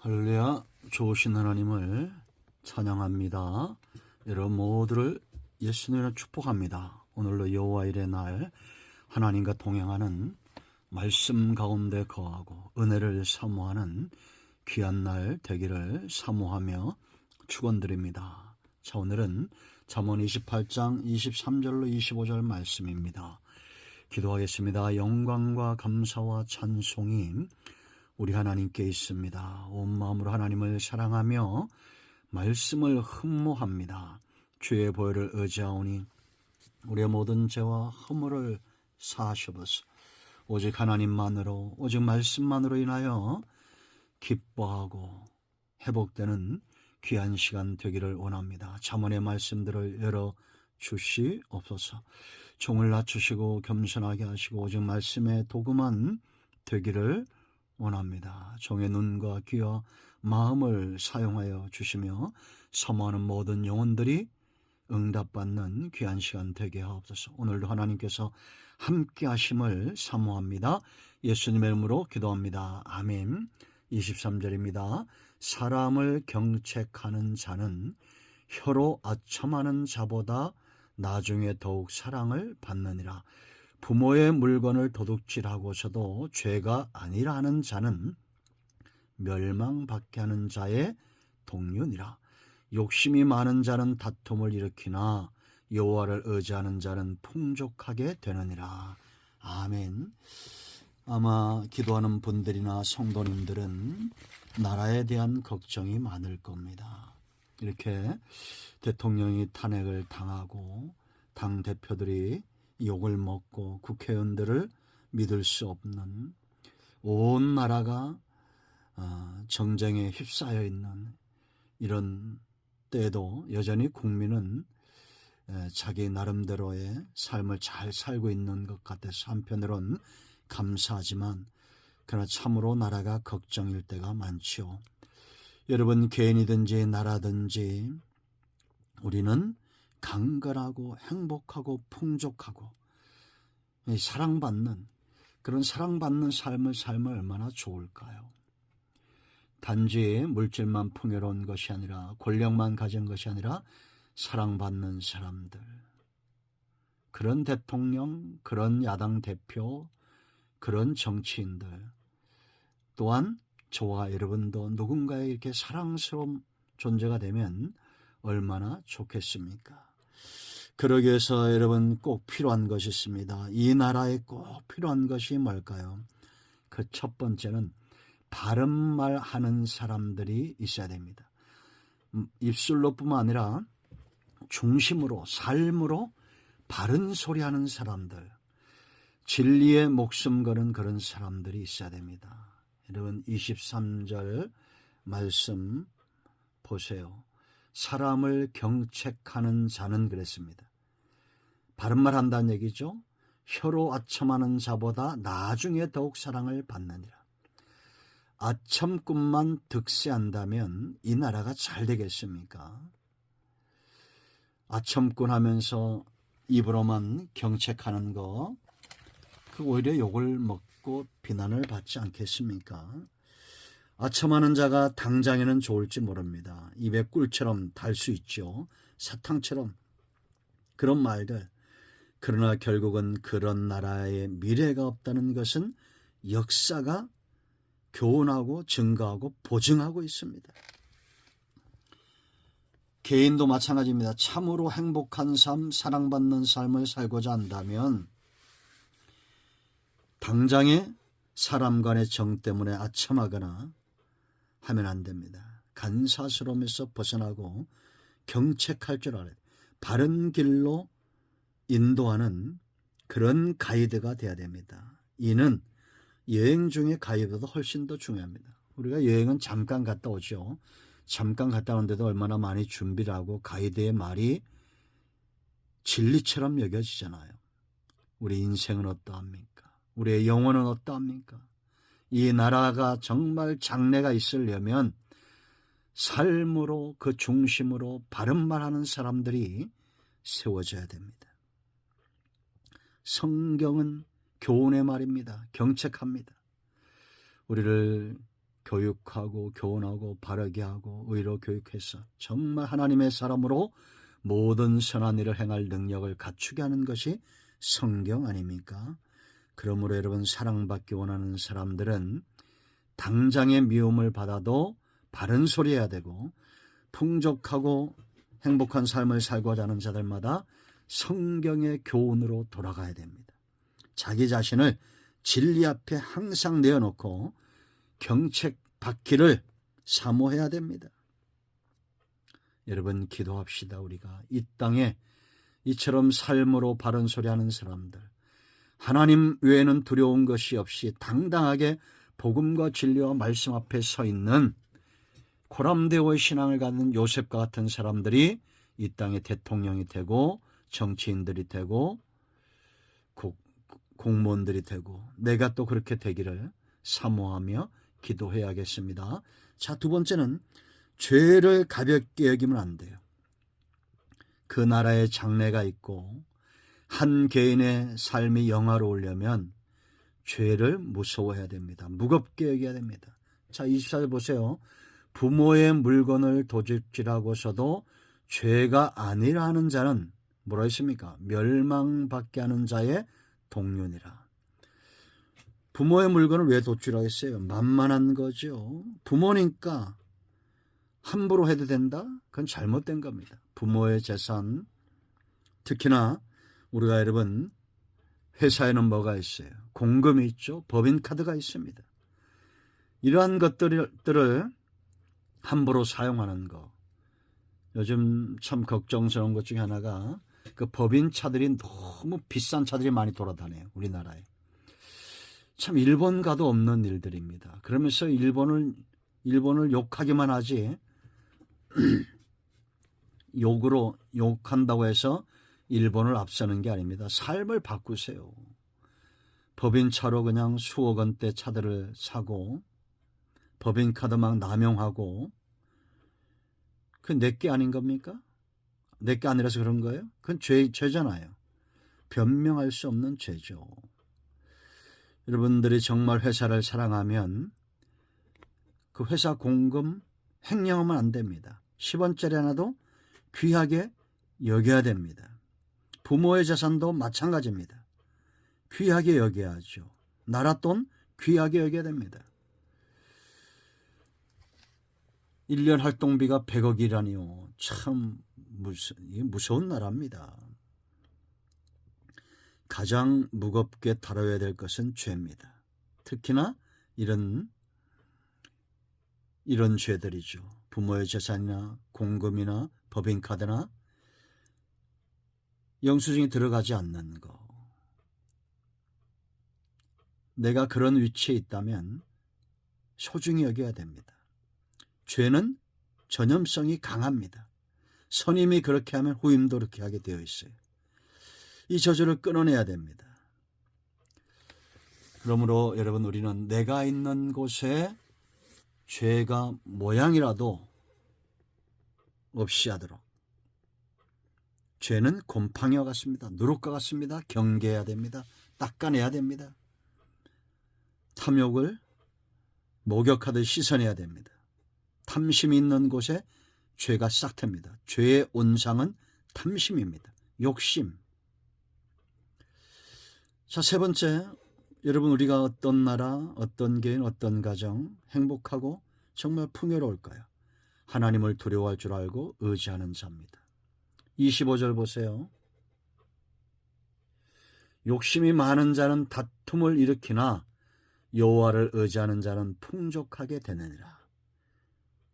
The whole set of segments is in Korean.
할렐루야. 좋으신 하나님을 찬양합니다. 여러분 모두를 예수님으로 축복합니다. 오늘로 여호와일의 날, 하나님과 동행하는 말씀 가운데 거하고 은혜를 사모하는 귀한 날 되기를 사모하며 축원드립니다. 자, 오늘은 잠언 28장 23절로 25절 말씀입니다. 기도하겠습니다. 영광과 감사와 찬송이 우리 하나님께 있습니다. 온 마음으로 하나님을 사랑하며 말씀을 흠모합니다. 주의 보혈을 의지하오니 우리의 모든 죄와 허물을 사하셔버서 오직 하나님만으로, 오직 말씀만으로 인하여 기뻐하고 회복되는 귀한 시간 되기를 원합니다. 잠언의 말씀들을 열어주시옵소서. 종을 낮추시고 겸손하게 하시고 오직 말씀의 도구만 되기를 원합니다. 종의 눈과 귀와 마음을 사용하여 주시며 사모하는 모든 영혼들이 응답받는 귀한 시간 되게 하옵소서. 오늘도 하나님께서 함께 하심을 사모합니다. 예수님의 이름으로 기도합니다. 아멘. 23절입니다. 사람을 경책하는 자는 혀로 아첨하는 자보다 나중에 더욱 사랑을 받느니라. 부모의 물건을 도둑질하고서도 죄가 아니라 하는 자는 멸망받게 하는 자의 동류니라. 욕심이 많은 자는 다툼을 일으키나 여호와를 의지하는 자는 풍족하게 되느니라. 아멘. 아마 기도하는 분들이나 성도님들은 나라에 대한 걱정이 많을 겁니다. 이렇게 대통령이 탄핵을 당하고 당대표들이 욕을 먹고 국회의원들을 믿을 수 없는, 온 나라가 정쟁에 휩싸여 있는 이런 때에도 여전히 국민은 자기 나름대로의 삶을 잘 살고 있는 것 같아서 한편으론 감사하지만 그러나 참으로 나라가 걱정일 때가 많지요. 여러분, 개인이든지 나라든지 우리는 강건하고 행복하고 풍족하고 사랑받는 그런 사랑받는 삶을 살면 얼마나 좋을까요? 단지 물질만 풍요로운 것이 아니라, 권력만 가진 것이 아니라 사랑받는 사람들, 그런 대통령, 그런 야당 대표, 그런 정치인들, 또한 저와 여러분도 누군가의 이렇게 사랑스러운 존재가 되면 얼마나 좋겠습니까? 그러기 위해서 여러분 꼭 필요한 것이 있습니다. 이 나라에 꼭 필요한 것이 뭘까요? 그 첫 번째는 바른 말 하는 사람들이 있어야 됩니다. 입술로 뿐만 아니라 중심으로, 삶으로 바른 소리 하는 사람들, 진리의 목숨 거는 그런 사람들이 있어야 됩니다. 여러분 23절 말씀 보세요. 사람을 경책하는 자는 그랬습니다. 바른 말 한다는 얘기죠. 혀로 아첨하는 자보다 나중에 더욱 사랑을 받느니라. 아첨꾼만 득세한다면 이 나라가 잘 되겠습니까? 아첨꾼 하면서 입으로만 경책하는 거, 그 오히려 욕을 먹고 비난을 받지 않겠습니까? 아첨하는 자가 당장에는 좋을지 모릅니다. 입에 꿀처럼 달 수 있죠. 사탕처럼 그런 말들. 그러나 결국은 그런 나라의 미래가 없다는 것은 역사가 교훈하고 증거하고 보증하고 있습니다. 개인도 마찬가지입니다. 참으로 행복한 삶, 사랑받는 삶을 살고자 한다면 당장에 사람 간의 정 때문에 아첨하거나 하면 안 됩니다. 간사스러움에서 벗어나고 경책할 줄 알아요. 바른 길로 인도하는 그런 가이드가 돼야 됩니다. 이는 여행 중에 가이드보다 훨씬 더 중요합니다. 우리가 여행은 잠깐 갔다 오죠. 잠깐 갔다 오는데도 얼마나 많이 준비를 하고 가이드의 말이 진리처럼 여겨지잖아요. 우리 인생은 어떠합니까? 우리의 영혼은 어떠합니까? 이 나라가 정말 장래가 있으려면 삶으로, 그 중심으로 바른 말하는 사람들이 세워져야 됩니다. 성경은 교훈의 말입니다. 경책합니다. 우리를 교육하고 교훈하고 바르게 하고 의로 교육해서 정말 하나님의 사람으로 모든 선한 일을 행할 능력을 갖추게 하는 것이 성경 아닙니까? 그러므로 여러분, 사랑받기 원하는 사람들은 당장의 미움을 받아도 바른 소리 해야 되고, 풍족하고 행복한 삶을 살고자 하는 자들마다 성경의 교훈으로 돌아가야 됩니다. 자기 자신을 진리 앞에 항상 내어놓고 경책받기를 사모해야 됩니다. 여러분, 기도합시다. 우리가 이 땅에 이처럼 삶으로 바른 소리하는 사람들, 하나님 외에는 두려운 것이 없이 당당하게 복음과 진리와 말씀 앞에 서 있는 고람되어의 신앙을 갖는 요셉과 같은 사람들이 이 땅의 대통령이 되고 정치인들이 되고 공무원들이 되고, 내가 또 그렇게 되기를 사모하며 기도해야겠습니다. 자, 두 번째는 죄를 가볍게 여기면 안 돼요. 그 나라에 장래가 있고 한 개인의 삶이 영화로우려면 죄를 무서워해야 됩니다. 무겁게 여겨야 됩니다. 자, 24절 보세요. 부모의 물건을 도둑질하고서도 죄가 아니라 하는 자는 뭐라 했습니까? 멸망받게 하는 자의 동륜이라. 부모의 물건을 왜 도둑질하겠어요? 만만한 거죠. 부모니까 함부로 해도 된다? 그건 잘못된 겁니다. 부모의 재산, 특히나 우리가 여러분 회사에는 뭐가 있어요? 공금이 있죠. 법인카드가 있습니다. 이러한 것들을 함부로 사용하는 거, 요즘 참 걱정스러운 것 중에 하나가 그 법인차들이 너무 비싼 차들이 많이 돌아다녀요. 우리나라에. 참 일본 가도 없는 일들입니다. 그러면서 일본을 욕하기만 하지 욕한다고 해서 일본을 앞서는 게 아닙니다. 삶을 바꾸세요. 법인차로 그냥 수억 원대 차들을 사고 법인카드 막 남용하고, 그 내게 아닌 겁니까? 내게 아니라서 그런 거예요? 그건 죄잖아요. 변명할 수 없는 죄죠. 여러분들이 정말 회사를 사랑하면 그 회사 공금 횡령하면 안 됩니다. 10원짜리 하나도 귀하게 여겨야 됩니다. 부모의 재산도 마찬가지입니다. 귀하게 여겨야죠. 나라 돈 귀하게 여겨야 됩니다. 1년 활동비가 100억이라니요. 참 무서운 나라입니다. 가장 무겁게 다뤄야 될 것은 죄입니다. 특히나 이런 죄들이죠. 부모의 재산이나 공금이나 법인카드나 영수증이 들어가지 않는 거. 내가 그런 위치에 있다면 소중히 여겨야 됩니다. 죄는 전염성이 강합니다. 선임이 그렇게 하면 후임도 그렇게 하게 되어 있어요. 이 저주를 끊어내야 됩니다. 그러므로 여러분, 우리는 내가 있는 곳에 죄가 모양이라도 없이 하도록, 죄는 곰팡이와 같습니다. 누룩과 같습니다. 경계해야 됩니다. 닦아내야 됩니다. 탐욕을 목욕하듯 씻어내야 됩니다. 탐심이 있는 곳에 죄가 싹틉니다. 죄의 온상은 탐심입니다. 욕심. 자, 세 번째, 여러분, 우리가 어떤 나라, 어떤 개인, 어떤 가정 행복하고 정말 풍요로울까요? 하나님을 두려워할 줄 알고 의지하는 자입니다. 25절 보세요. 욕심이 많은 자는 다툼을 일으키나 여호와를 의지하는 자는 풍족하게 되느니라.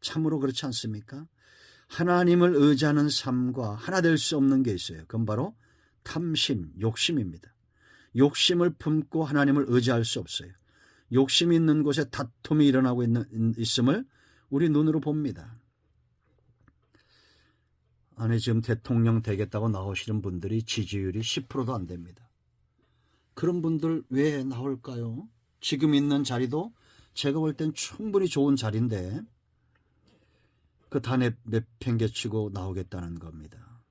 참으로 그렇지 않습니까? 하나님을 의지하는 삶과 하나 될 수 없는 게 있어요. 그건 바로 탐심, 욕심입니다. 욕심을 품고 하나님을 의지할 수 없어요. 욕심이 있는 곳에 다툼이 일어나고 있음을 우리 눈으로 봅니다. 아니, 지금 대통령 되겠다고 나오시는 분들이 지지율이 10%도 안 됩니다. 그런 분들 왜 나올까요? 지금 있는 자리도 제가 볼 땐 충분히 좋은 자리인데 그 다 내팽개치고 나오겠다는 겁니다.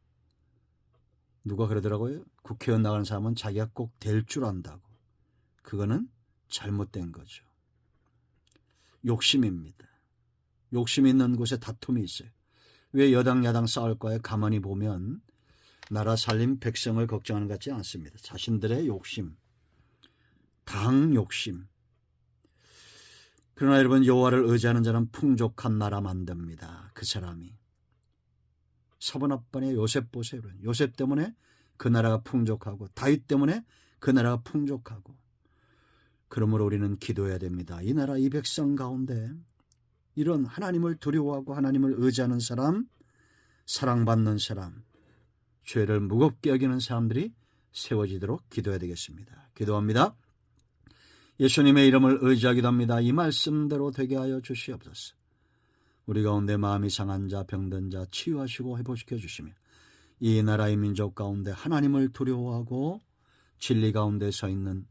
누가 그러더라고요. 국회의원 나가는 사람은 자기가 꼭 될 줄 안다고. 그거는 잘못된 거죠. 욕심입니다. 욕심이 있는 곳에 다툼이 있어요. 왜 여당 야당 싸울 거예요? 가만히 보면 나라 살림 백성을 걱정하는 것 같지 않습니다. 자신들의 욕심, 당 욕심. 그러나 여러분, 여호와를 의지하는 자는 풍족한 나라 만듭니다. 그 사람이 사본합반의 요셉 보세요. 요셉 때문에 그 나라가 풍족하고 다윗 때문에 그 나라가 풍족하고. 그러므로 우리는 기도해야 됩니다. 이 나라 이 백성 가운데 이런 하나님을 두려워하고 하나님을 의지하는 사람, 사랑받는 사람, 죄를 무겁게 여기는 사람들이 세워지도록 기도해야 되겠습니다. 기도합니다. 예수님의 이름을 의지하기도 합니다. 이 말씀대로 되게 하여 주시옵소서. 우리 가운데 마음이 상한 자, 병든 자 치유하시고 회복시켜 주시며 이 나라의 민족 가운데 하나님을 두려워하고 진리 가운데 서 있는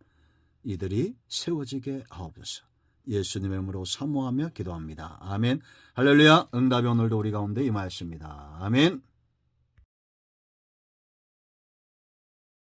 이들이 세워지게 하옵소서. 예수님의 이름으로 사모하며 기도합니다. 아멘. 할렐루야. 응답이 오늘도 우리 가운데 임하였습니다. 아멘.